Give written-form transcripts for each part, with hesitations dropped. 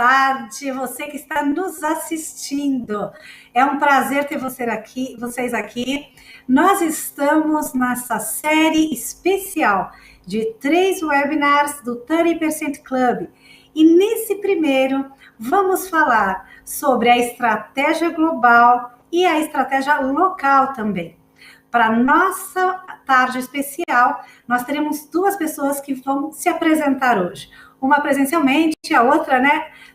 tarde, você que está nos assistindo. É um prazer ter vocês aqui. Nós estamos nessa série especial de 3 webinars do 30% Club. E nesse primeiro, vamos falar sobre a estratégia global e a estratégia local também. Para nossa tarde especial, nós teremos 2 pessoas que vão se apresentar hoje. Uma presencialmente, a outra,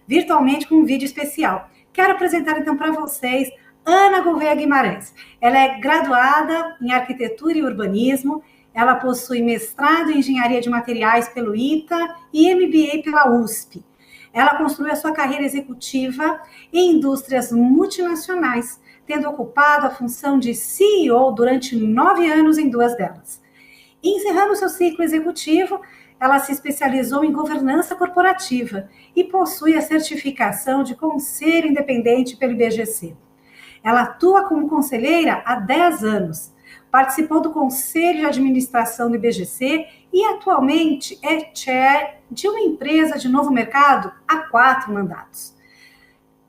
virtualmente com um vídeo especial. Quero apresentar então para vocês Ana Gouveia Guimarães. Ela é graduada em Arquitetura e Urbanismo, ela possui mestrado em Engenharia de Materiais pelo ITA e MBA pela USP. Ela construiu a sua carreira executiva em indústrias multinacionais, tendo ocupado a função de CEO durante 9 anos em 2 delas. Encerrando seu ciclo executivo, ela se especializou em governança corporativa e possui a certificação de Conselho Independente pelo IBGC. Ela atua como conselheira há 10 anos, participou do Conselho de Administração do IBGC e atualmente é chair de uma empresa de novo mercado há 4 mandatos.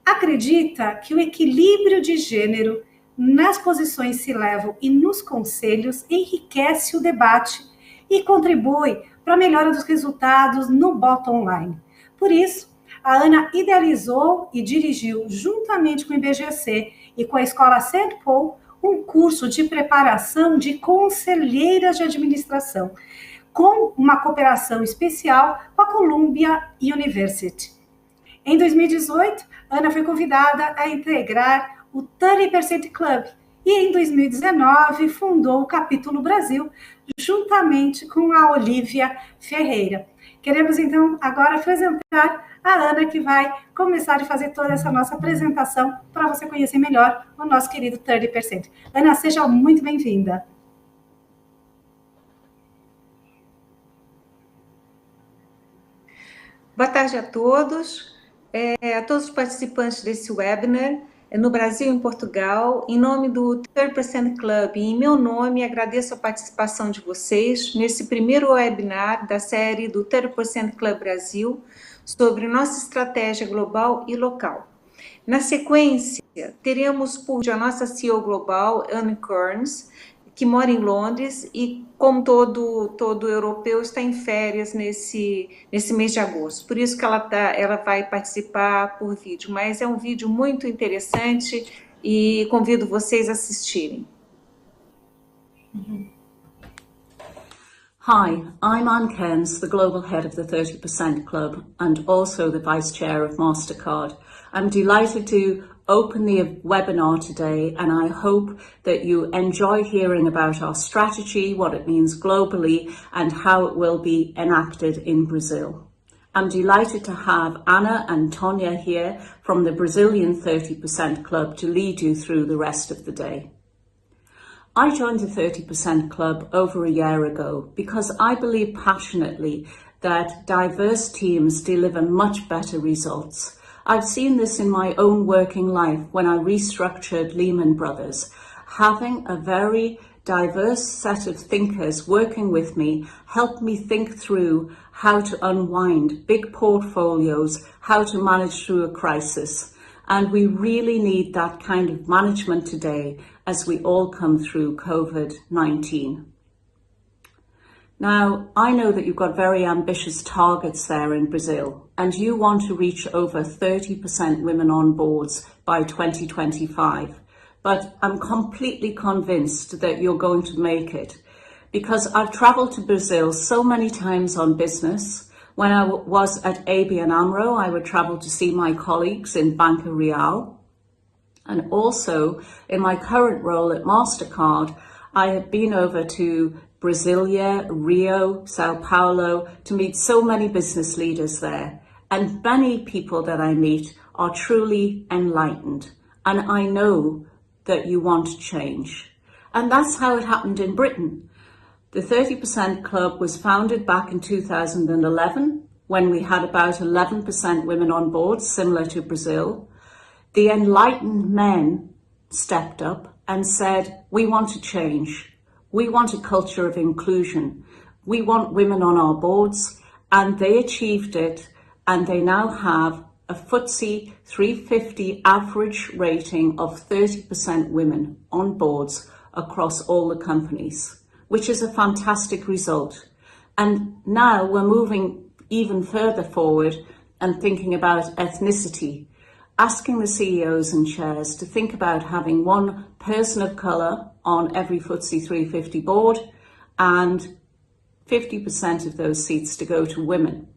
Acredita que o equilíbrio de gênero nas posições C-level e nos conselhos enriquece o debate e contribui para a melhora dos resultados no bottom line. Por isso, a Ana idealizou e dirigiu, juntamente com o IBGC e com a Escola St. Paul, um curso de preparação de conselheiras de administração, com uma cooperação especial com a Columbia University. Em 2018, Ana foi convidada a integrar o 30% Club e em 2019 fundou o Capítulo Brasil, juntamente com a Olivia Ferreira. Queremos então agora apresentar a Ana, que vai começar a fazer toda essa nossa apresentação para você conhecer melhor o nosso querido 30%. Ana, seja muito bem-vinda. Boa tarde a todos os participantes desse webinar, no Brasil e em Portugal. Em nome do 30% Club e em meu nome, agradeço a participação de vocês nesse primeiro webinar da série do 30% Club Brasil sobre nossa estratégia global e local. Na sequência, teremos por a nossa CEO global, Anne Kearns, que mora em Londres e, como todo europeu, está em férias nesse mês de agosto. Por isso que ela vai participar por vídeo, mas é um vídeo muito interessante e convido vocês a assistirem. Hi, I'm Anne Kearns, the Global Head of the 30% Club and also the Vice Chair of MasterCard. I'm delighted to open the webinar today, and I hope that you enjoy hearing about our strategy, what it means globally, and how it will be enacted in Brazil. I'm delighted to have Anna and Tonya here from the Brazilian 30% Club to lead you through the rest of the day. I joined the 30% Club over a year ago because I believe passionately that diverse teams deliver much better results. I've seen this in my own working life when I restructured Lehman Brothers. Having a very diverse set of thinkers working with me helped me think through how to unwind big portfolios, how to manage through a crisis. And we really need that kind of management today as we all come through COVID-19. Now, I know that you've got very ambitious targets there in Brazil, and you want to reach over 30% women on boards by 2025. But I'm completely convinced that you're going to make it, because I've traveled to Brazil so many times on business. When I was at ABN AMRO, I would travel to see my colleagues in Banco Real. And also, in my current role at MasterCard, I have been over to Brasilia, Rio, Sao Paulo to meet so many business leaders there. And many people that I meet are truly enlightened. And I know that you want change. And that's how it happened in Britain. The 30% Club was founded back in 2011 when we had about 11% women on board, similar to Brazil. The enlightened men stepped up and said, we want to change. We want a culture of inclusion. We want women on our boards, and they achieved it, and they now have a FTSE 350 average rating of 30% women on boards across all the companies, which is a fantastic result. And now we're moving even further forward and thinking about ethnicity, asking the CEOs and chairs to think about having one person of colour on every FTSE 350 board and 50% of those seats to go to women.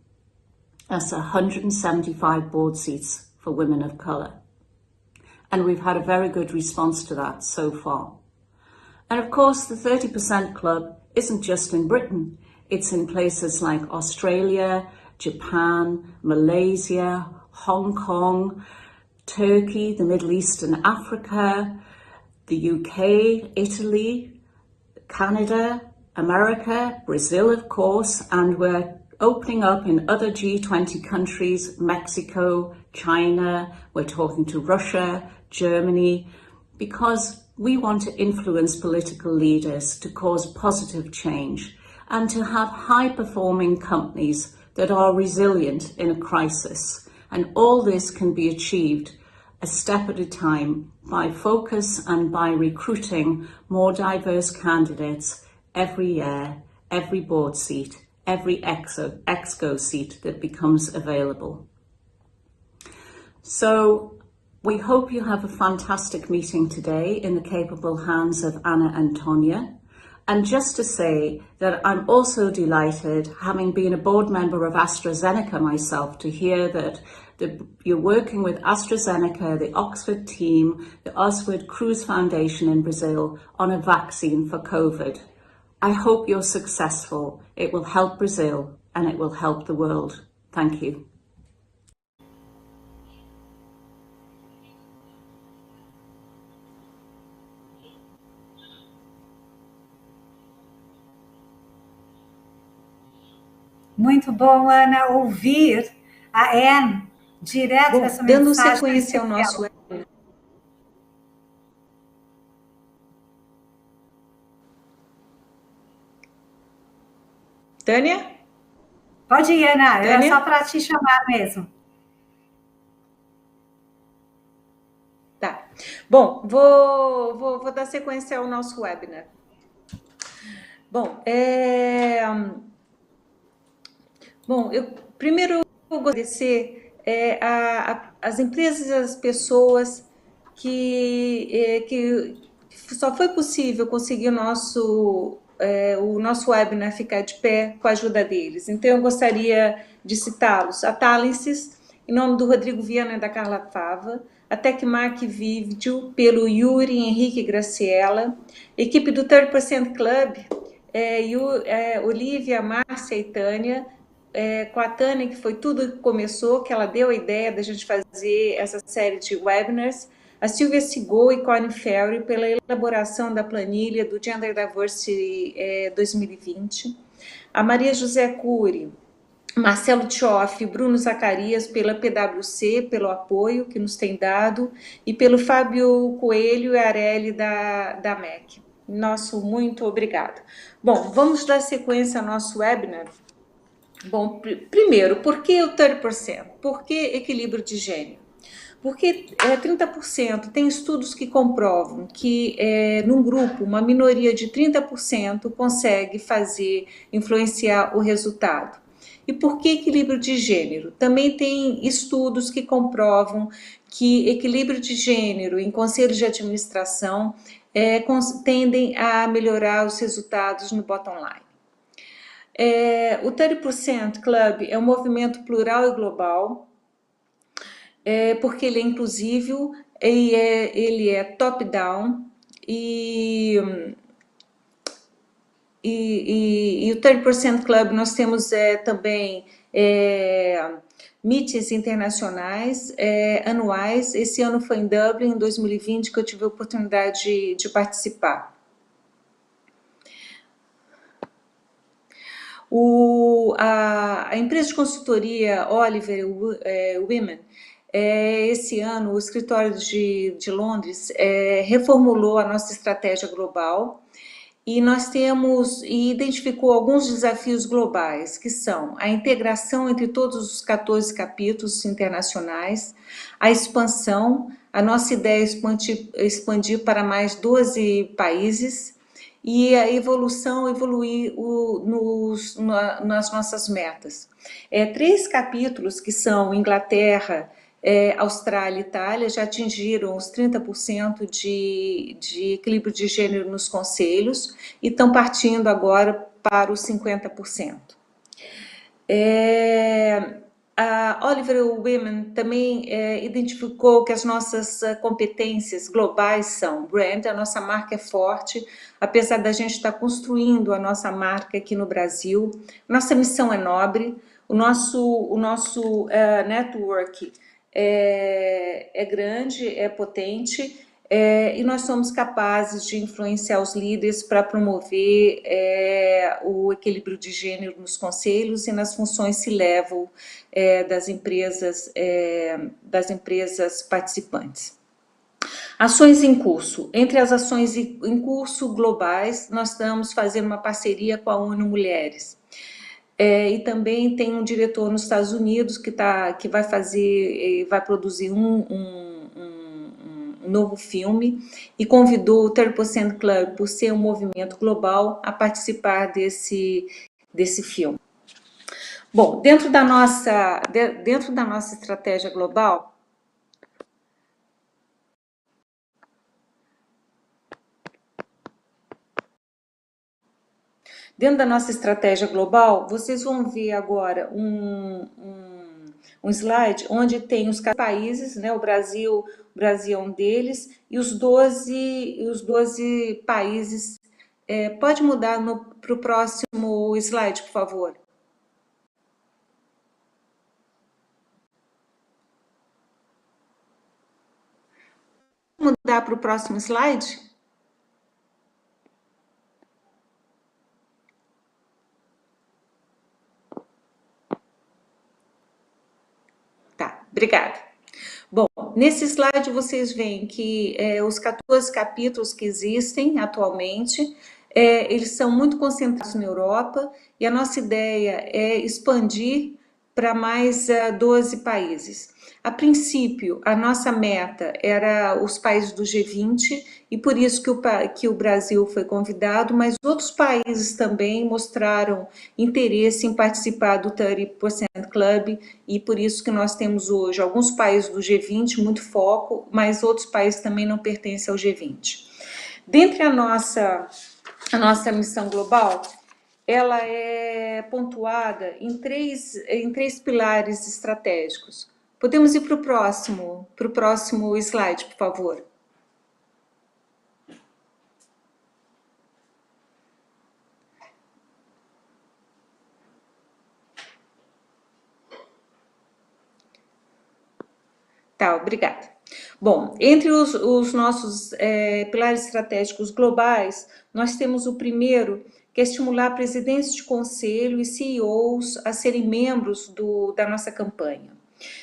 That's 175 board seats for women of colour. And we've had a very good response to that so far. And of course, the 30% club isn't just in Britain. It's in places like Australia, Japan, Malaysia, Hong Kong, Turkey, the Middle East and Africa, the UK, Italy, Canada, America, Brazil, of course, and we're opening up in other G20 countries, Mexico, China, we're talking to Russia, Germany, because we want to influence political leaders to cause positive change and to have high-performing companies that are resilient in a crisis. And all this can be achieved a step at a time by focus and by recruiting more diverse candidates every year, every board seat, every exco seat that becomes available. So we hope you have a fantastic meeting today in the capable hands of Anna and Tonya. And just to say that I'm also delighted, having been a board member of AstraZeneca myself, to hear that you're working with AstraZeneca, the Oxford team, the Oswald Cruz Foundation in Brazil on a vaccine for COVID. I hope you're successful. It will help Brazil and it will help the world. Thank you. Muito bom, Ana, ouvir a Anne direto dessa mensagem. Dando sequência ao nosso webinar. Tânia? Pode ir, Ana, Tânia? era só para te chamar mesmo. Tá. Bom, vou dar sequência ao nosso webinar. Bom, eu primeiro vou agradecer as empresas e as pessoas que só foi possível conseguir o nosso webinar ficar de pé com a ajuda deles. Então, eu gostaria de citá-los. A Talences, em nome do Rodrigo Viana e da Carla Fava, a Tecmark Vídeo, pelo Yuri Henrique Graciela, equipe do 30% Club, Olivia, Márcia e Tânia, com a Tânia, que foi tudo que começou, que ela deu a ideia da gente fazer essa série de webinars, a Silvia Sigol e Connie Ferry pela elaboração da planilha do Gender Diversity 2020, a Maria José Cury, Marcelo Tchoff e Bruno Zacarias pela PwC, pelo apoio que nos tem dado, e pelo Fábio Coelho e Areli da MEC. Nosso muito obrigado. Bom, vamos dar sequência ao nosso webinar. Bom, primeiro, por que o 30%? Por que equilíbrio de gênero? Porque 30%, tem estudos que comprovam que num grupo, uma minoria de 30% consegue influenciar o resultado. E por que equilíbrio de gênero? Também tem estudos que comprovam que equilíbrio de gênero em conselhos de administração tendem a melhorar os resultados no bottom line. O 30% Club é um movimento plural e global, porque ele é inclusivo, ele é top-down e o 30% Club nós temos também meetings internacionais anuais. Esse ano foi em Dublin, em 2020, que eu tive a oportunidade de participar. A empresa de consultoria Oliver Women, esse ano o escritório de Londres reformulou a nossa estratégia global e nós temos e identificou alguns desafios globais, que são a integração entre todos os 14 capítulos internacionais, a expansão, a nossa ideia é expandir para mais 12 países, e a evoluir nas nossas metas. 3 capítulos, que são Inglaterra, Austrália e Itália, já atingiram os 30% de equilíbrio de gênero nos conselhos e estão partindo agora para os 50%. A Oliver Women também identificou que as nossas competências globais são brand, a nossa marca é forte, apesar da gente estar construindo a nossa marca aqui no Brasil, nossa missão é nobre, o nosso network é grande, é potente, e nós somos capazes de influenciar os líderes para promover o equilíbrio de gênero nos conselhos e nas funções C-level das empresas participantes. Ações em curso. Entre as ações em curso globais, nós estamos fazendo uma parceria com a ONU Mulheres. E também tem um diretor nos Estados Unidos que vai produzir um novo filme e convidou o 30% Club, por ser um movimento global, a participar desse filme. Bom, dentro da nossa estratégia global, vocês vão ver agora um slide onde tem os países, né? O Brasil é um deles, e os 12 países. Pode mudar para o próximo slide, por favor. Mudar para o próximo slide? Tá, obrigada. Bom, nesse slide vocês veem que os 14 capítulos que existem atualmente, eles são muito concentrados na Europa, e a nossa ideia é expandir para mais 12 países. A princípio, a nossa meta era os países do G20, e por isso que o Brasil foi convidado, mas outros países também mostraram interesse em participar do 30% Club, e por isso que nós temos hoje alguns países do G20, muito foco, mas outros países também não pertencem ao G20. Dentre a nossa missão global, ela é pontuada em três pilares estratégicos. Podemos ir para o próximo slide, por favor. Tá, obrigada. Bom, entre os nossos pilares estratégicos globais, nós temos o primeiro, que é estimular presidentes de conselho e CEOs a serem membros da nossa campanha.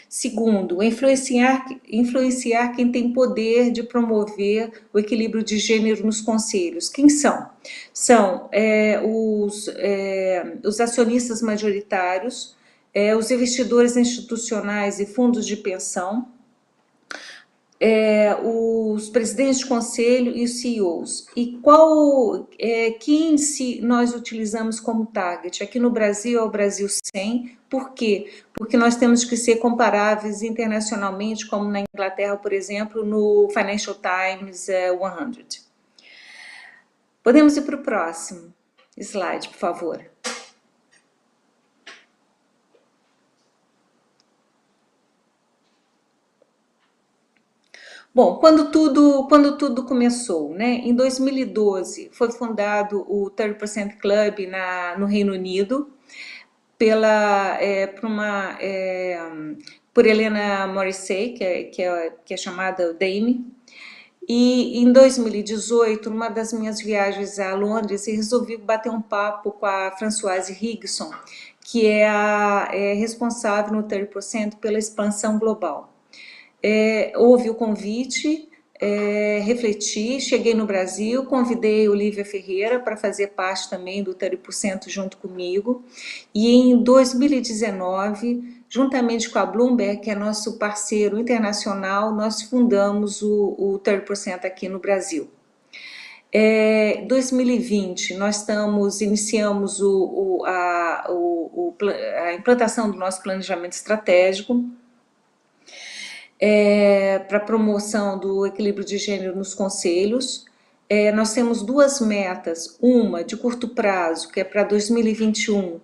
Segundo, influenciar quem tem poder de promover o equilíbrio de gênero nos conselhos. Quem são? São os acionistas majoritários, os investidores institucionais e fundos de pensão, os presidentes de conselho e os CEOs. E quem nós utilizamos como target? Aqui no Brasil é o Brasil 100. Por quê? Porque nós temos que ser comparáveis internacionalmente, como na Inglaterra, por exemplo, no Financial Times 100. Podemos ir para o próximo slide, por favor. Bom, quando tudo começou, né? Em 2012 foi fundado o 30% Club no Reino Unido por Helena Morrissey, que é chamada Dame. E em 2018, numa das minhas viagens a Londres, eu resolvi bater um papo com a Françoise Higson, que é responsável no 30% pela expansão global. Houve o convite, refleti, cheguei no Brasil, convidei Olivia Ferreira para fazer parte também do 30% junto comigo, e em 2019, juntamente com a Bloomberg, que é nosso parceiro internacional, nós fundamos o 30% aqui no Brasil. 2020, nós iniciamos a implantação do nosso planejamento estratégico, para promoção do equilíbrio de gênero nos conselhos. Nós temos duas metas, uma de curto prazo, que é para 2021,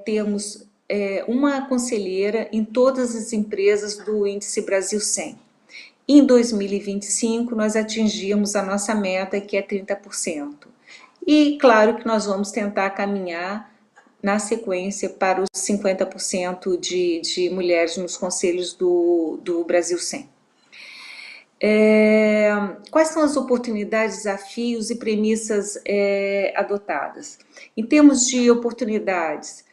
temos uma conselheira em todas as empresas do Índice Brasil 100. Em 2025, nós atingimos a nossa meta, que é 30%. E claro que nós vamos tentar caminhar na sequência para os 50% de mulheres nos conselhos do Brasil 100. Quais são as oportunidades, desafios e premissas adotadas? Em termos de oportunidades,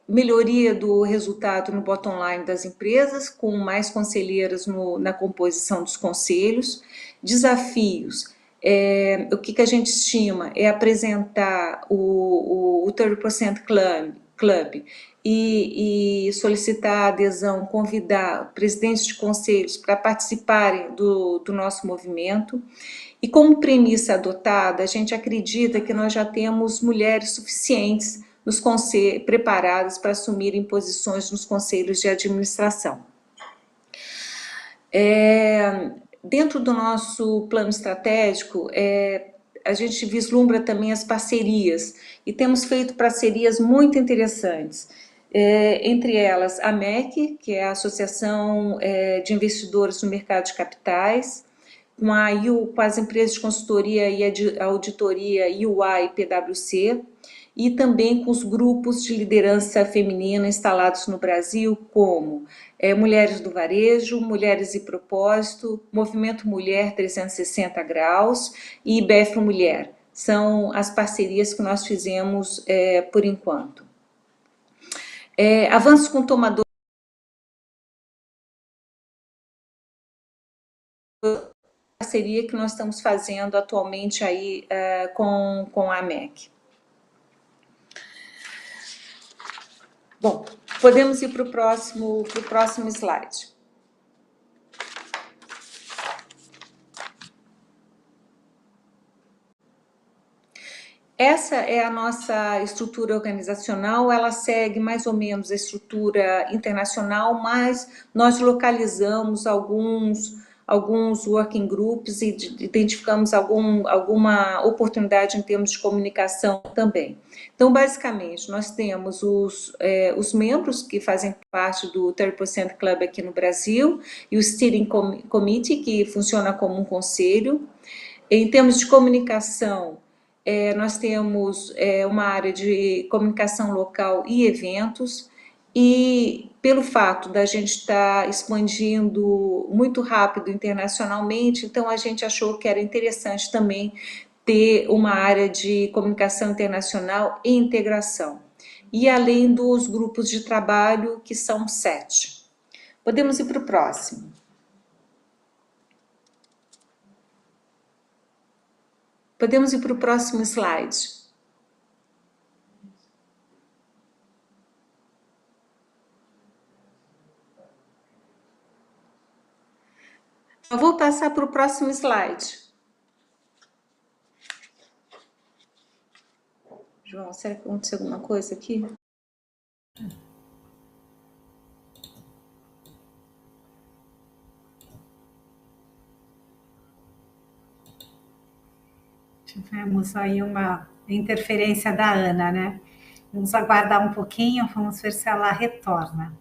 melhoria do resultado no bottom line das empresas, com mais conselheiras na composição dos conselhos. Desafios, o que a gente estima é apresentar o 30% Club e solicitar a adesão, convidar presidentes de conselhos para participarem do nosso movimento. E como premissa adotada, a gente acredita que nós já temos mulheres suficientes preparadas para assumirem posições nos conselhos de administração. Dentro do nosso plano estratégico, a gente vislumbra também as parcerias, e temos feito parcerias muito interessantes, entre elas a MEC, que é a Associação de Investidores no Mercado de Capitais, com as empresas de consultoria e auditoria UI e PwC, e também com os grupos de liderança feminina instalados no Brasil, como Mulheres do Varejo, Mulheres e Propósito, Movimento Mulher 360 Graus e IBF Mulher. São as parcerias que nós fizemos por enquanto. Avanços com tomadores. Parceria que nós estamos fazendo atualmente aí com a MEC. Bom, podemos ir para o próximo slide. Essa é a nossa estrutura organizacional, ela segue mais ou menos a estrutura internacional, mas nós localizamos alguns working groups e identificamos alguma oportunidade em termos de comunicação também. Então, basicamente, nós temos os membros que fazem parte do 30% Club aqui no Brasil e o Steering Committee, que funciona como um conselho. Em termos de comunicação, nós temos uma área de comunicação local e eventos, e pelo fato da gente estar expandindo muito rápido internacionalmente, então a gente achou que era interessante também ter uma área de comunicação internacional e integração. E além dos grupos de trabalho, que são 7. Podemos ir para o próximo. Podemos ir para o próximo slide. Eu vou passar para o próximo slide. João, será que aconteceu alguma coisa aqui? Tivemos aí uma interferência da Ana, né? Vamos aguardar um pouquinho, vamos ver se ela retorna.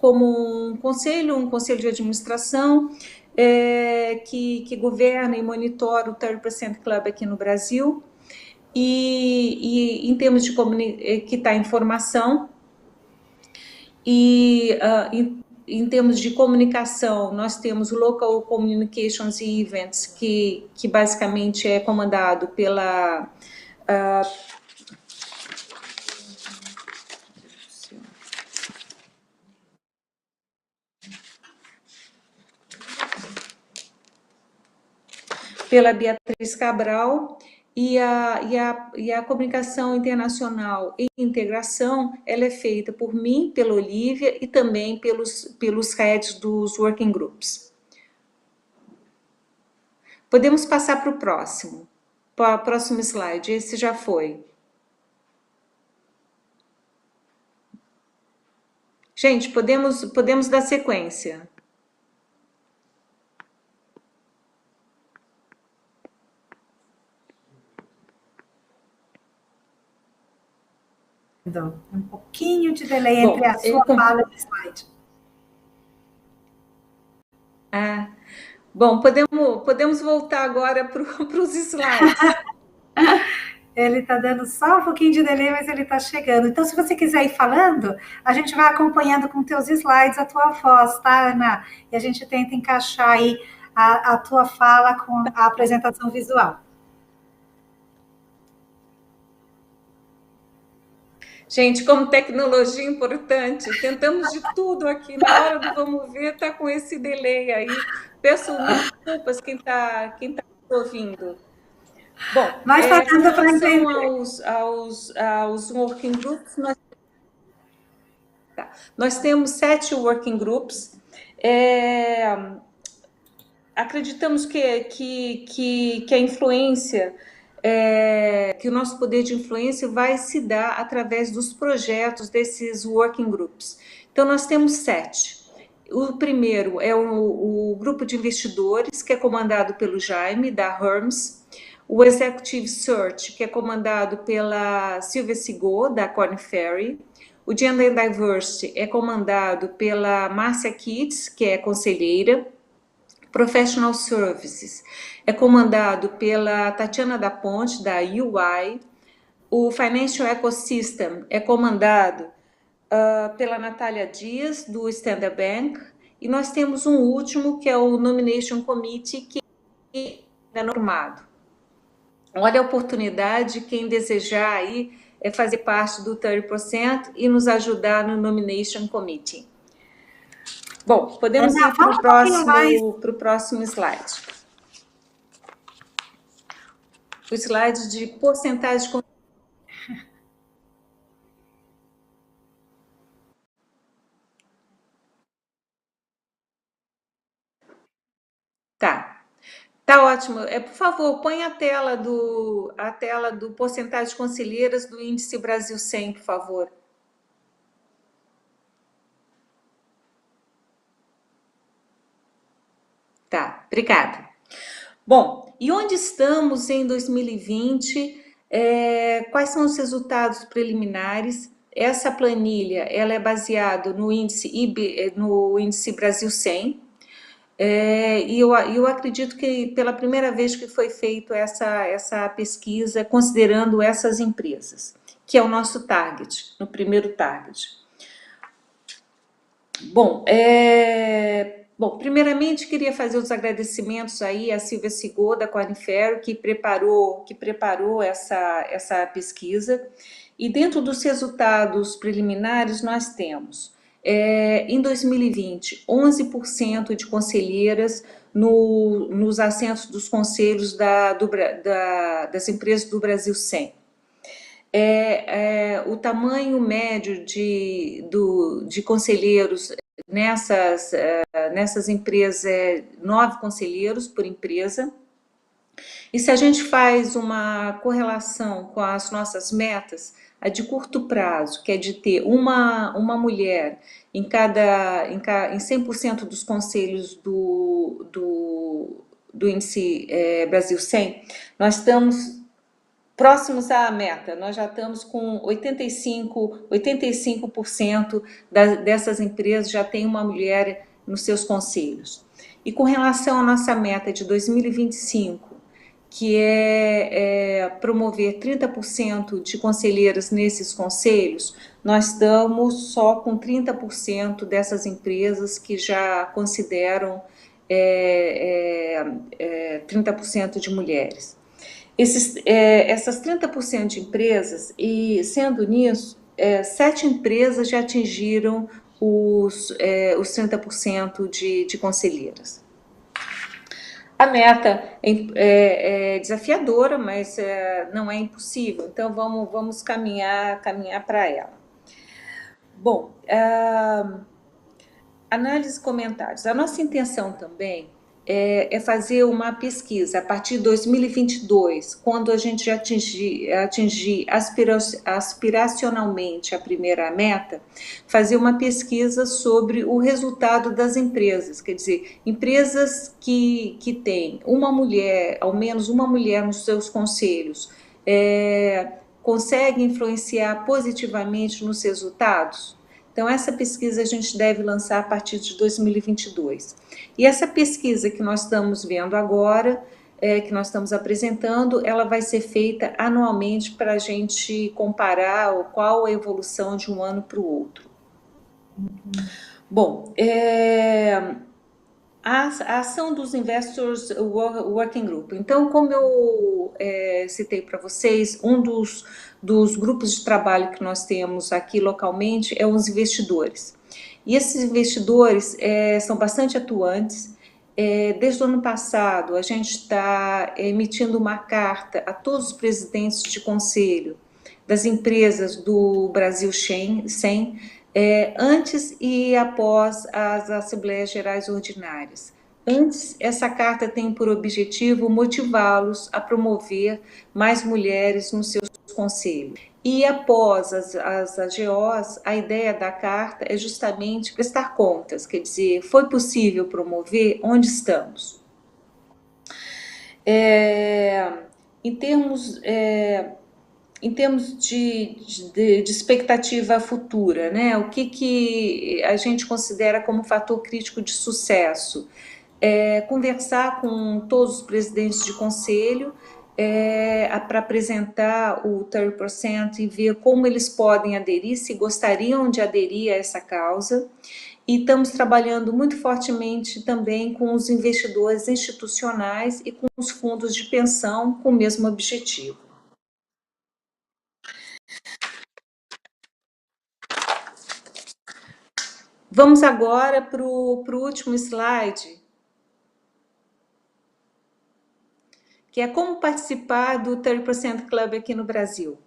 Como um conselho de administração que governa e monitora o 30% Club aqui no Brasil, e em termos de que está em formação, e em termos de comunicação, nós temos o Local Communications e Events, que basicamente é comandado pela... pela Beatriz Cabral, e a comunicação internacional e integração, ela é feita por mim, pela Olivia, e também pelos heads dos working groups. Podemos passar para o próximo slide, esse já foi. Gente, podemos dar sequência. Um pouquinho de delay entre a sua fala e o slide. Bom, podemos voltar agora para os slides. Ele está dando só um pouquinho de delay, mas ele está chegando. Então, se você quiser ir falando, a gente vai acompanhando com teus slides a tua voz, tá, Ana? E a gente tenta encaixar aí a tua fala com a apresentação visual. Gente, como tecnologia importante, tentamos de tudo aqui, na hora do vamos ver, está com esse delay aí. Peço desculpas quem tá ouvindo. Bom, mas tá dando para entender. aos working groups, nós temos 7 working groups. Acreditamos que a influência... que o nosso poder de influência vai se dar através dos projetos desses working groups. Então, nós temos 7. O primeiro é o grupo de investidores, que é comandado pelo Jaime, da Hermes. O Executive Search, que é comandado pela Silvia Sigô, da Korn Ferry. O Gender Diversity é comandado pela Márcia Kitts, que é conselheira. Professional Services é comandado pela Tatiana da Ponte, da UI. O Financial Ecosystem é comandado pela Natália Dias, do Standard Bank. E nós temos um último, que é o Nomination Committee, que é normado. Olha a oportunidade, quem desejar aí é fazer parte do 30% e nos ajudar no Nomination Committee. Bom, podemos ir para o próximo slide. O slide de porcentagem de... Tá ótimo. Por favor, põe a tela do porcentagem de conselheiras do Índice Brasil 100, por favor. Tá, obrigada. Bom, e onde estamos em 2020? Quais são os resultados preliminares? Essa planilha, ela é baseada no índice Brasil 100. E eu acredito que pela primeira vez que foi feita essa pesquisa, considerando essas empresas, que é o nosso target, no primeiro target. Bom, primeiramente queria fazer os agradecimentos aí à Silvia Sigô, da Korn Ferry, que preparou essa pesquisa. E dentro dos resultados preliminares nós temos, em 2020, 11% de conselheiras nos assentos dos conselhos das empresas do Brasil 100. O tamanho médio de conselheiros nessas empresas é 9 conselheiros por empresa. E se a gente faz uma correlação com as nossas metas, a de curto prazo, que é de ter uma mulher em 100% dos conselhos do índice Brasil 100, nós estamos próximos à meta. Nós já estamos com 85% dessas empresas já tem uma mulher nos seus conselhos. E com relação à nossa meta de 2025, que é promover 30% de conselheiras nesses conselhos, nós estamos só com 30% dessas empresas que já consideram 30% de mulheres. Essas 30% de empresas, e sendo nisso, 7 empresas já atingiram os 30% de conselheiras. A meta é desafiadora, mas não é impossível, então vamos caminhar para ela. Bom, análise e comentários. A nossa intenção também é fazer uma pesquisa a partir de 2022, quando a gente já atingir aspiracionalmente a primeira meta, fazer uma pesquisa sobre o resultado das empresas, quer dizer, empresas que têm uma mulher, ao menos uma mulher nos seus conselhos, conseguem influenciar positivamente nos resultados? Então, essa pesquisa a gente deve lançar a partir de 2022. E essa pesquisa que nós estamos vendo agora, que nós estamos apresentando, ela vai ser feita anualmente para a gente comparar qual a evolução de um ano para o outro. Bom, a ação dos Investors Working Group. Então, como eu citei para vocês, um dos grupos de trabalho que nós temos aqui localmente é os investidores. E esses investidores são bastante atuantes. Desde o ano passado, a gente está emitindo uma carta a todos os presidentes de conselho das empresas do Brasil 100, antes e após as Assembleias Gerais Ordinárias. Antes, essa carta tem por objetivo motivá-los a promover mais mulheres nos seus conselhos. E após as AGOs, a ideia da carta é justamente prestar contas, quer dizer, foi possível promover? Onde estamos? Em termos de expectativa futura, né? O que a gente considera como fator crítico de sucesso? Conversar com todos os presidentes de conselho para apresentar o 30% e ver como eles podem aderir, se gostariam de aderir a essa causa. E estamos trabalhando muito fortemente também com os investidores institucionais e com os fundos de pensão com o mesmo objetivo. Vamos agora para o último slide, que é como participar do 30% Club aqui no Brasil.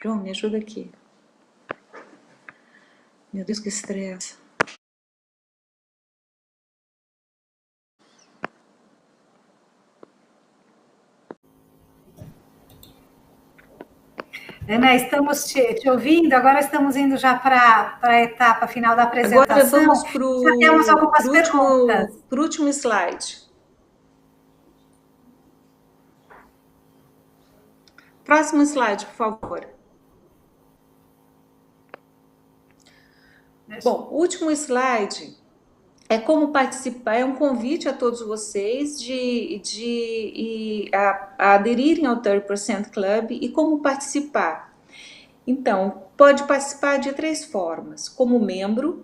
João, me ajuda aqui. Meu Deus, que estresse. Ana, estamos te ouvindo, agora estamos indo já para a etapa final da apresentação. Agora vamos já temos algumas perguntas. Para o último slide. Próximo slide, por favor. Bom, o último slide é como participar, é um convite a todos vocês a aderirem ao 30% Club e como participar. Então, pode participar de 3 formas: como membro,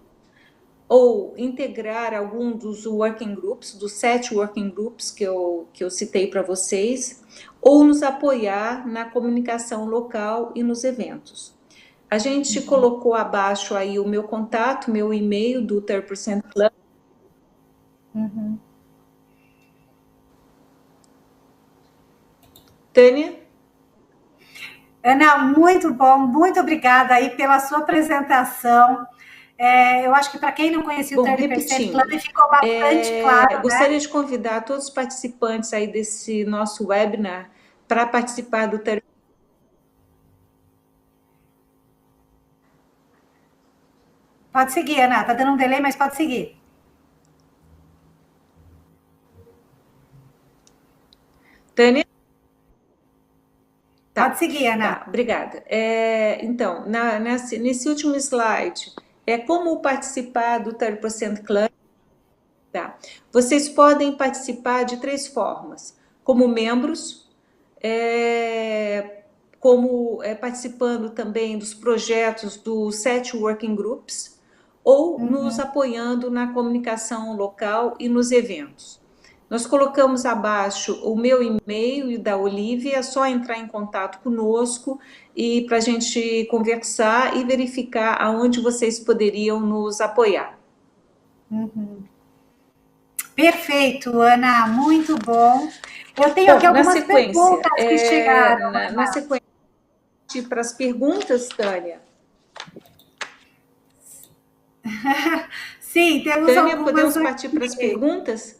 ou integrar algum dos working groups, dos 7 working groups que eu citei para vocês, ou nos apoiar na comunicação local e nos eventos. A gente colocou abaixo aí o meu contato, meu e-mail do 30% Club. Tânia? Ana, muito bom, muito obrigada aí pela sua apresentação. Eu acho que para quem não conhecia o 30% Club ficou bastante claro. Gostaria de convidar todos os participantes aí desse nosso webinar para participar do 30%. Pode seguir, Ana, está dando um delay, mas pode seguir. Tânia? Pode seguir, Ana. Tá, obrigada. Então, nesse último slide, como participar do 30% Club. Tá. Vocês podem participar de 3 formas: como membros, participando também dos projetos dos 7 working groups, ou nos apoiando na comunicação local e nos eventos. Nós colocamos abaixo o meu e-mail e da Olivia, é só entrar em contato conosco e para a gente conversar e verificar aonde vocês poderiam nos apoiar. Perfeito, Ana, muito bom. Eu tenho aqui algumas perguntas que chegaram. Na sequência, para as perguntas, Tânia. Sim, temos Tânia, algumas. podemos partir para as perguntas?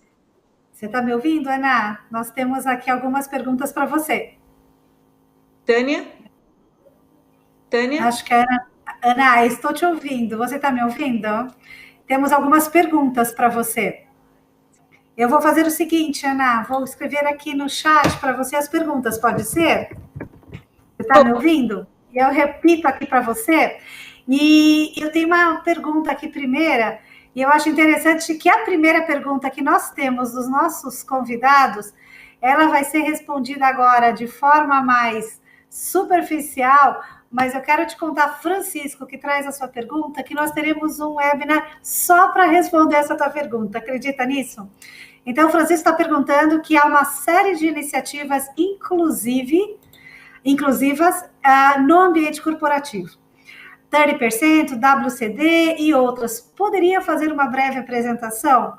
Você está me ouvindo, Ana? Nós temos aqui algumas perguntas para você. Tânia? Tânia? Acho que Ana, estou te ouvindo. Você está me ouvindo? Temos algumas perguntas para você. Eu vou fazer o seguinte, Ana, vou escrever aqui no chat para você as perguntas, pode ser? Você está me ouvindo? Eu repito aqui para você. E eu tenho uma pergunta aqui primeira, e eu acho interessante que a primeira pergunta que nós temos dos nossos convidados, ela vai ser respondida agora de forma mais superficial, mas eu quero te contar, Francisco, que traz a sua pergunta, que nós teremos um webinar só para responder essa tua pergunta. Acredita nisso? Então, o Francisco está perguntando que há uma série de iniciativas inclusivas no ambiente corporativo. 30%, WCD e outras. Poderia fazer uma breve apresentação?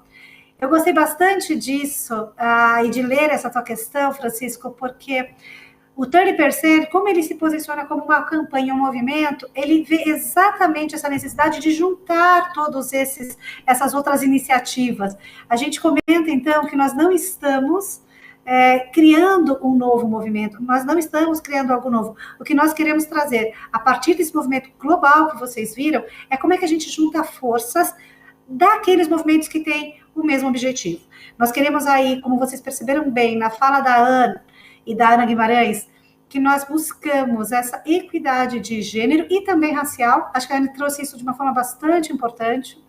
Eu gostei bastante disso e de ler essa tua questão, Francisco, porque o 30%, como ele se posiciona como uma campanha, um movimento, ele vê exatamente essa necessidade de juntar todas essas outras iniciativas. A gente comenta, então, que nós não estamos criando um novo movimento, nós não estamos criando algo novo. O que nós queremos trazer, a partir desse movimento global que vocês viram, é como é que a gente junta forças daqueles movimentos que têm o mesmo objetivo. Nós queremos aí, como vocês perceberam bem, na fala da Ana e da Ana Guimarães, que nós buscamos essa equidade de gênero e também racial. Acho que a Ana trouxe isso de uma forma bastante importante.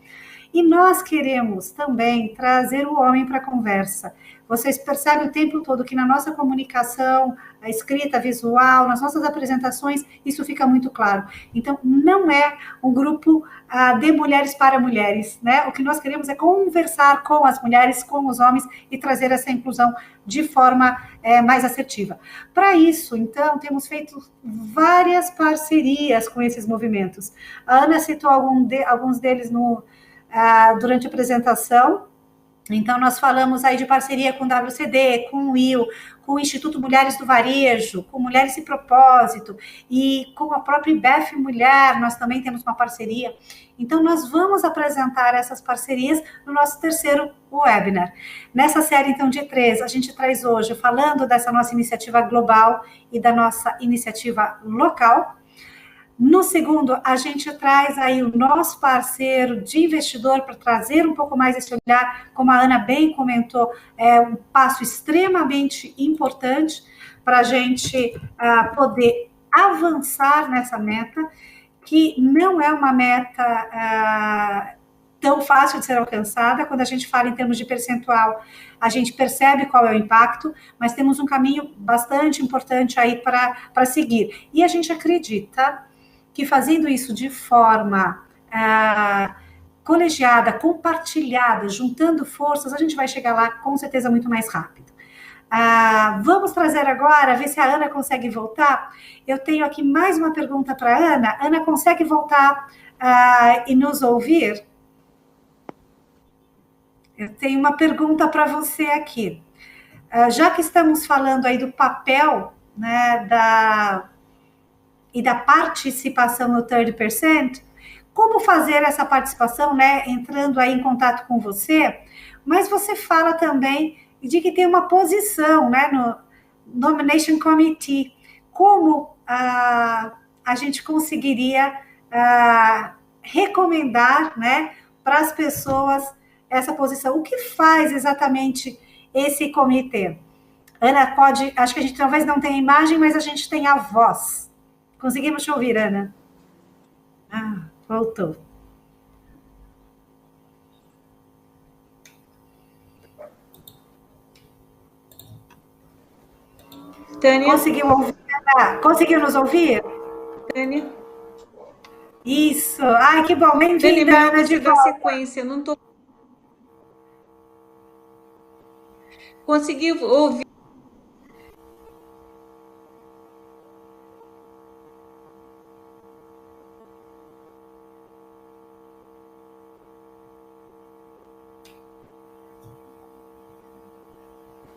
E nós queremos também trazer o homem para a conversa. Vocês percebem o tempo todo que na nossa comunicação, a escrita, visual, nas nossas apresentações, isso fica muito claro. Então, não é um grupo de mulheres para mulheres, né? O que nós queremos é conversar com as mulheres, com os homens e trazer essa inclusão de forma mais assertiva. Para isso, então, temos feito várias parcerias com esses movimentos. A Ana citou alguns deles durante a apresentação. Então, nós falamos aí de parceria com o WCD, com o WIL, com o Instituto Mulheres do Varejo, com Mulheres e Propósito, e com a própria IBEF Mulher, nós também temos uma parceria. Então, nós vamos apresentar essas parcerias no nosso terceiro webinar. Nessa série, então, de 3, a gente traz hoje, falando dessa nossa iniciativa global e da nossa iniciativa local. No segundo, a gente traz aí o nosso parceiro de investidor para trazer um pouco mais esse olhar, como a Ana bem comentou, é um passo extremamente importante para a gente poder avançar nessa meta, que não é uma meta tão fácil de ser alcançada. Quando a gente fala em termos de percentual, a gente percebe qual é o impacto, mas temos um caminho bastante importante aí para seguir. E a gente acredita que fazendo isso de forma colegiada, compartilhada, juntando forças, a gente vai chegar lá com certeza muito mais rápido. Vamos trazer agora, ver se a Ana consegue voltar. Eu tenho aqui mais uma pergunta para a Ana. Ana, consegue voltar e nos ouvir? Eu tenho uma pergunta para você aqui. Já que estamos falando aí do papel, né, e da participação no 30%, como fazer essa participação, né, entrando aí em contato com você, mas você fala também de que tem uma posição, né, no Nomination Committee, como a gente conseguiria recomendar, né, para as pessoas essa posição. O que faz exatamente esse comitê? Ana, acho que a gente talvez não tenha imagem, mas a gente tem a voz. Conseguimos te ouvir, Ana? Voltou. Tânia? Conseguiu ouvir? Conseguiu nos ouvir? Tânia? Isso. Ai, que bom. Bem-vinda, Tânia, Ana, de dar volta. sequência. Não estou... Conseguiu ouvir?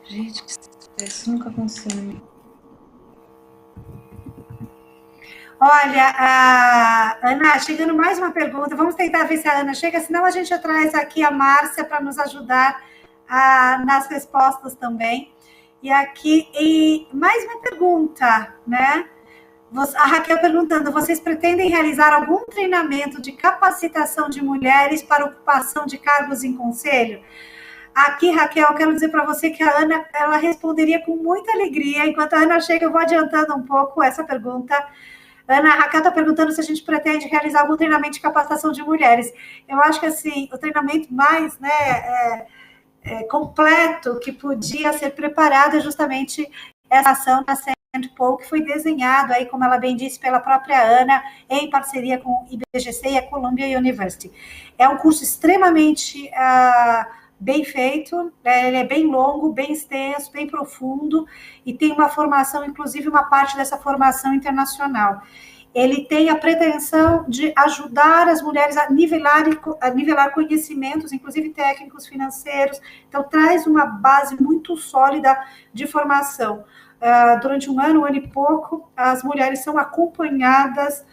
Gente, isso nunca funciona. Olha, Ana, chegando mais uma pergunta. Vamos tentar ver se a Ana chega, senão a gente já traz aqui a Márcia para nos ajudar nas respostas também. E mais uma pergunta, né? A Raquel perguntando: vocês pretendem realizar algum treinamento de capacitação de mulheres para ocupação de cargos em conselho? Aqui, Raquel, eu quero dizer para você que a Ana, ela responderia com muita alegria. Enquanto a Ana chega, eu vou adiantando um pouco essa pergunta. Ana, a Raquel está perguntando se a gente pretende realizar algum treinamento de capacitação de mulheres. Eu acho que, assim, o treinamento mais, né, completo que podia ser preparado é justamente essa ação da St. Paul, que foi desenhado, aí, como ela bem disse, pela própria Ana, em parceria com o IBGC e a Columbia University. É um curso extremamente bem feito, ele é bem longo, bem extenso, bem profundo, e tem uma formação, inclusive uma parte dessa formação internacional. Ele tem a pretensão de ajudar as mulheres a nivelar conhecimentos, inclusive técnicos, financeiros. Então, traz uma base muito sólida de formação. Durante um ano e pouco, as mulheres são acompanhadas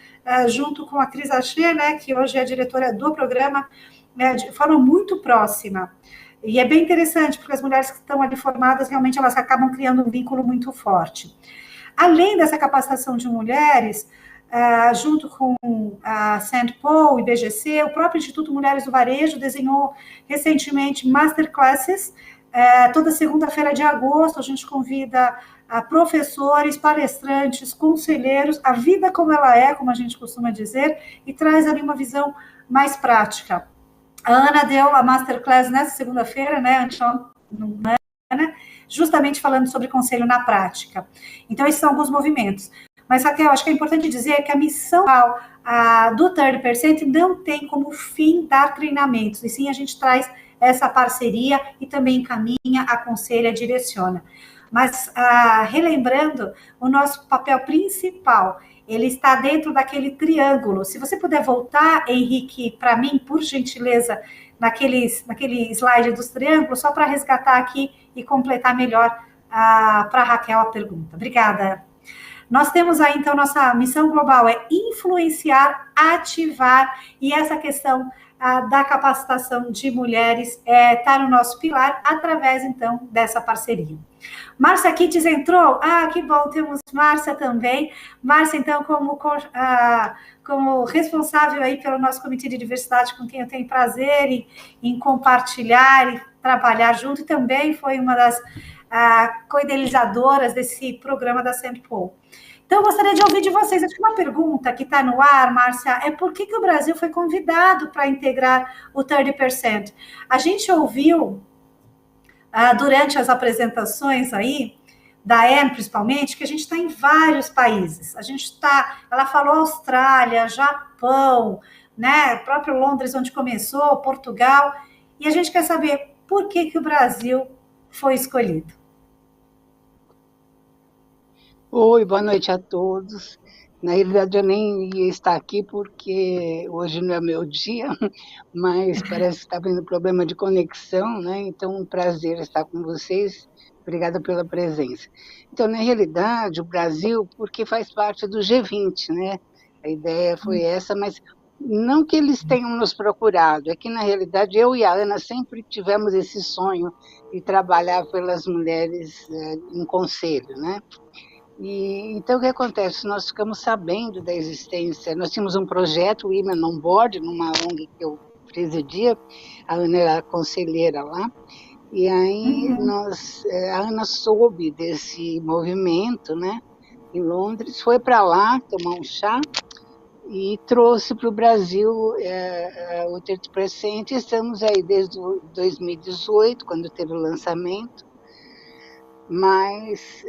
junto com a Cris Achê, né, que hoje é a diretora do programa, de forma muito próxima. E é bem interessante, porque as mulheres que estão ali formadas, realmente, elas acabam criando um vínculo muito forte. Além dessa capacitação de mulheres, junto com a St. Paul e IBGC, o próprio Instituto Mulheres do Varejo desenhou recentemente masterclasses. Toda segunda-feira de agosto, a gente convida professores, palestrantes, conselheiros, a vida como ela é, como a gente costuma dizer, e traz ali uma visão mais prática. A Ana deu a masterclass nessa segunda-feira, né, justamente falando sobre conselho na prática. Então, esses são alguns movimentos. Mas, Raquel, acho que é importante dizer que a missão do 30% não tem como fim dar treinamentos, e sim a gente traz essa parceria e também encaminha, aconselha, direciona. Mas, relembrando, o nosso papel principal, ele está dentro daquele triângulo. Se você puder voltar, Henrique, para mim, por gentileza, naquele slide dos triângulos, só para resgatar aqui e completar melhor para a Raquel a pergunta. Obrigada. Nós temos aí, então, nossa missão global é influenciar, ativar, e essa questão da capacitação de mulheres está no nosso pilar, através, então, dessa parceria. Márcia Kitts entrou? Que bom, temos Márcia também. Márcia, então, como responsável aí pelo nosso Comitê de Diversidade, com quem eu tenho prazer em compartilhar e trabalhar junto, e também foi uma das co-idealizadoras desse programa da St. Paul. Então, eu gostaria de ouvir de vocês. Acho que uma pergunta que está no ar, Márcia, é por que o Brasil foi convidado para integrar o 30%? A gente ouviu, durante as apresentações aí, da Anne, principalmente, que a gente está em vários países. Ela falou Austrália, Japão, né, próprio Londres, onde começou, Portugal, e a gente quer saber por que o Brasil foi escolhido. Oi, boa noite a todos. Na realidade, eu nem ia estar aqui porque hoje não é meu dia, mas parece que está havendo problema de conexão, né? Então, um prazer estar com vocês. Obrigada pela presença. Então, na realidade, o Brasil, porque faz parte do G20, né? A ideia foi essa, mas não que eles tenham nos procurado, é que, na realidade, eu e a Ana sempre tivemos esse sonho de trabalhar pelas mulheres em conselho, né? E, então, o que acontece? Nós ficamos sabendo da existência, nós tínhamos um projeto, Women on Board, numa ONG que eu presidia, a Ana era conselheira lá, e aí a Ana soube desse movimento, né, em Londres, foi para lá tomar um chá e trouxe para o Brasil o 30%, e estamos aí desde 2018, quando teve o lançamento. mas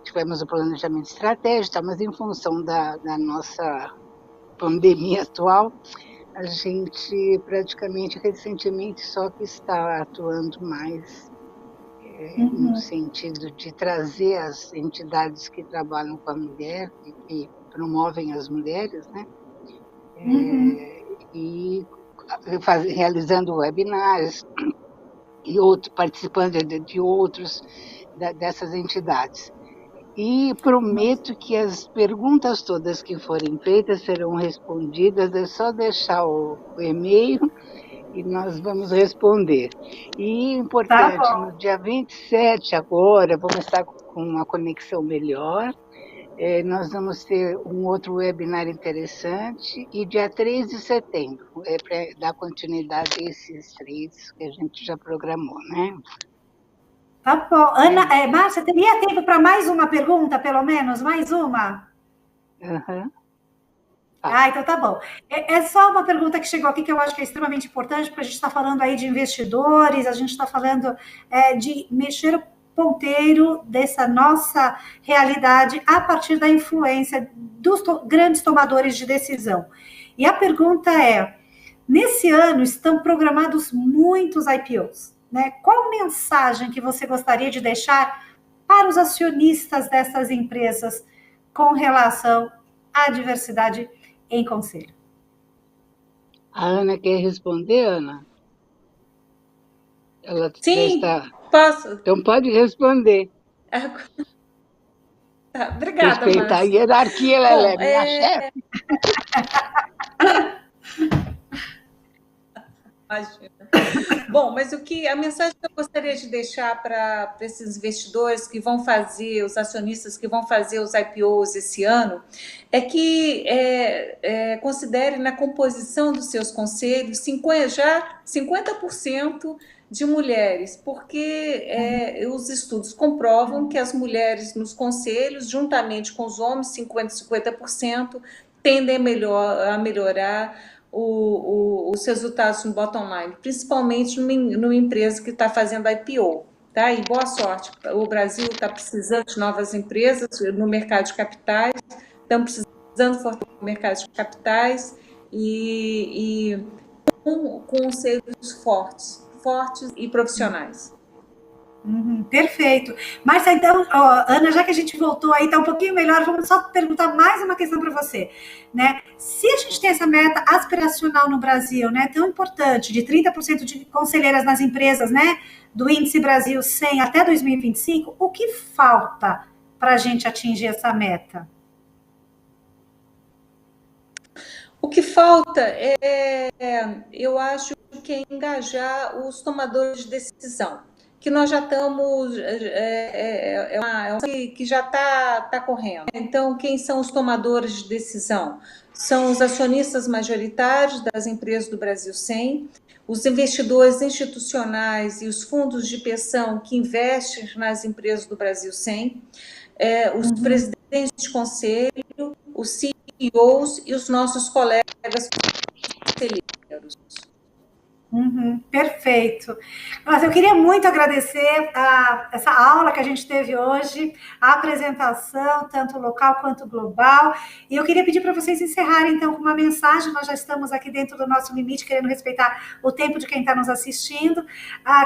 tivemos o planejamento estratégico, mas em função da nossa pandemia atual, a gente praticamente recentemente só que está atuando mais no sentido de trazer as entidades que trabalham com a mulher e que promovem as mulheres, né? E realizando webinars e participando de outros dessas entidades. E prometo que as perguntas todas que forem feitas serão respondidas, é só deixar o e-mail e nós vamos responder. E importante, no dia 27 agora, vamos estar com uma conexão melhor, nós vamos ter um outro webinar interessante, e dia 3 de setembro, para dar continuidade a esses 3 que a gente já programou, né? Tá bom. Ana, Márcia, teria tempo para mais uma pergunta, pelo menos? Mais uma? Uhum. Então tá bom. É só uma pergunta que chegou aqui que eu acho que é extremamente importante, porque a gente está falando aí de investidores, a gente está falando de mexer o ponteiro dessa nossa realidade a partir da influência dos grandes tomadores de decisão. E a pergunta é, nesse ano estão programados muitos IPOs, né? Qual mensagem que você gostaria de deixar para os acionistas dessas empresas com relação à diversidade em conselho? A Ana quer responder, Ana? Ela Sim, já está... posso. Então pode responder. Tá, obrigada, Respeitar a Márcia. hierarquia, ela é minha chefe. Imagina. Bom, mas a mensagem que eu gostaria de deixar para esses investidores que vão fazer, os acionistas que vão fazer os IPOs esse ano, é que considerem na composição dos seus conselhos 50% de mulheres, porque os estudos comprovam que as mulheres nos conselhos, juntamente com os homens, 50% tendem a melhorar os resultados no bottom line, principalmente numa empresa que está fazendo IPO. Tá? E boa sorte. O Brasil está precisando de novas empresas no mercado de capitais, estamos precisando fortalecer o mercado de capitais e com conselhos fortes e profissionais. Perfeito. Márcia, então, Ana, já que a gente voltou aí, está um pouquinho melhor, vamos só perguntar mais uma questão para você, né? Se a gente tem essa meta aspiracional no Brasil, né, tão importante, de 30% de conselheiras nas empresas, né, do Índice Brasil 100 até 2025, o que falta para a gente atingir essa meta? O que falta eu acho que é engajar os tomadores de decisão, que nós já estamos, que já está correndo. Então, quem são os tomadores de decisão? São os acionistas majoritários das empresas do Brasil 100, os investidores institucionais e os fundos de pensão que investem nas empresas do Brasil 100, os presidentes de conselho, os CEOs e os nossos colegas conselheiros. Perfeito. Mas eu queria muito agradecer essa aula que a gente teve hoje, a apresentação, tanto local quanto global, e eu queria pedir para vocês encerrarem, então, com uma mensagem. Nós já estamos aqui dentro do nosso limite, querendo respeitar o tempo de quem está nos assistindo.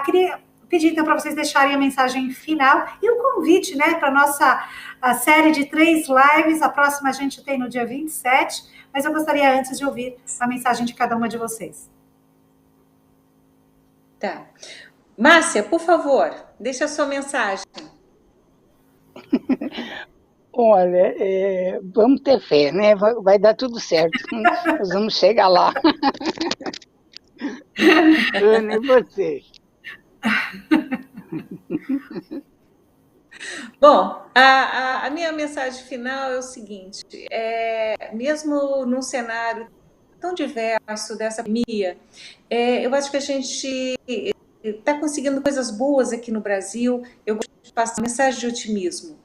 Queria pedir, então, para vocês deixarem a mensagem final e o convite, né, para a nossa série de 3 lives. A próxima a gente tem no dia 27, mas eu gostaria antes de ouvir a mensagem de cada uma de vocês. Tá. Márcia, por favor, deixa a sua mensagem. Olha, vamos ter fé, né? Vai dar tudo certo. Nós vamos chegar lá. Ana, e você? Bom, a minha mensagem final é o seguinte: mesmo num cenário tão diverso dessa pandemia, eu acho que a gente está conseguindo coisas boas aqui no Brasil. Eu gosto de passar uma mensagem de otimismo.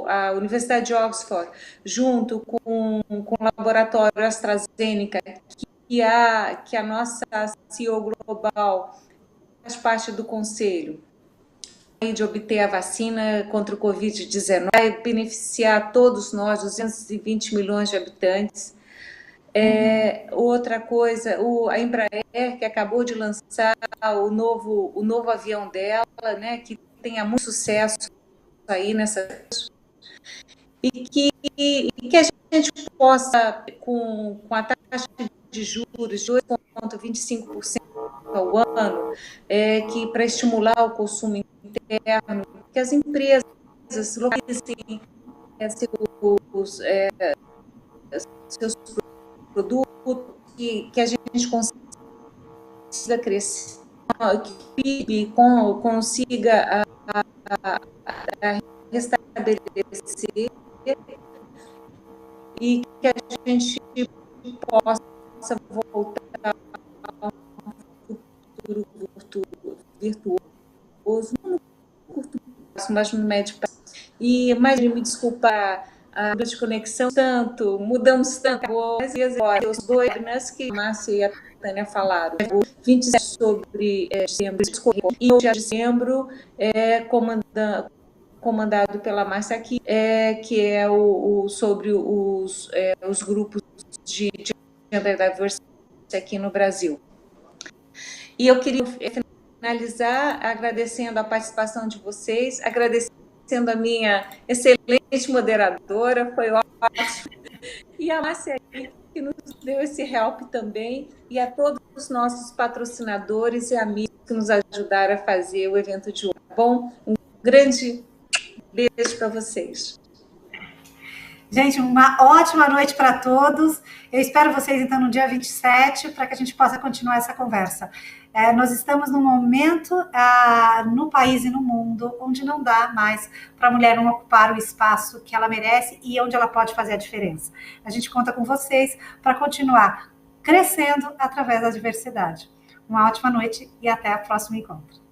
A Universidade de Oxford, junto com o laboratório AstraZeneca, que a nossa CEO global faz parte do conselho de obter a vacina contra o Covid-19, vai beneficiar todos nós, 220 milhões de habitantes. Outra coisa, a Embraer, que acabou de lançar o novo avião dela, né, que tenha muito sucesso aí e que a gente possa, com a taxa de juros de 2,25% ao ano, que para estimular o consumo interno, que as empresas localizem seus produtos, que a gente consiga crescer, que o PIB consiga restabelecer e que a gente possa voltar a um futuro virtuoso, não no curto prazo, mas no médio prazo. Mas me desculpa a desconexão, mudamos tanto, às vezes, os dois webinars que a Márcia e a Tânia falaram, 27 sobre dezembro, e hoje é dezembro, comandado pela Márcia aqui, que é sobre os grupos de gender diversity aqui no Brasil. E eu queria finalizar agradecendo a participação de vocês, agradecendo a minha excelente moderadora, foi ótimo, e a Márcia que nos deu esse help também, e a todos os nossos patrocinadores e amigos que nos ajudaram a fazer o evento de hoje. Bom, um grande beijo para vocês. Gente, uma ótima noite para todos. Eu espero vocês, então, no dia 27, para que a gente possa continuar essa conversa. Nós estamos num momento no país e no mundo onde não dá mais para a mulher não ocupar o espaço que ela merece e onde ela pode fazer a diferença. A gente conta com vocês para continuar crescendo através da diversidade. Uma ótima noite e até o próximo encontro.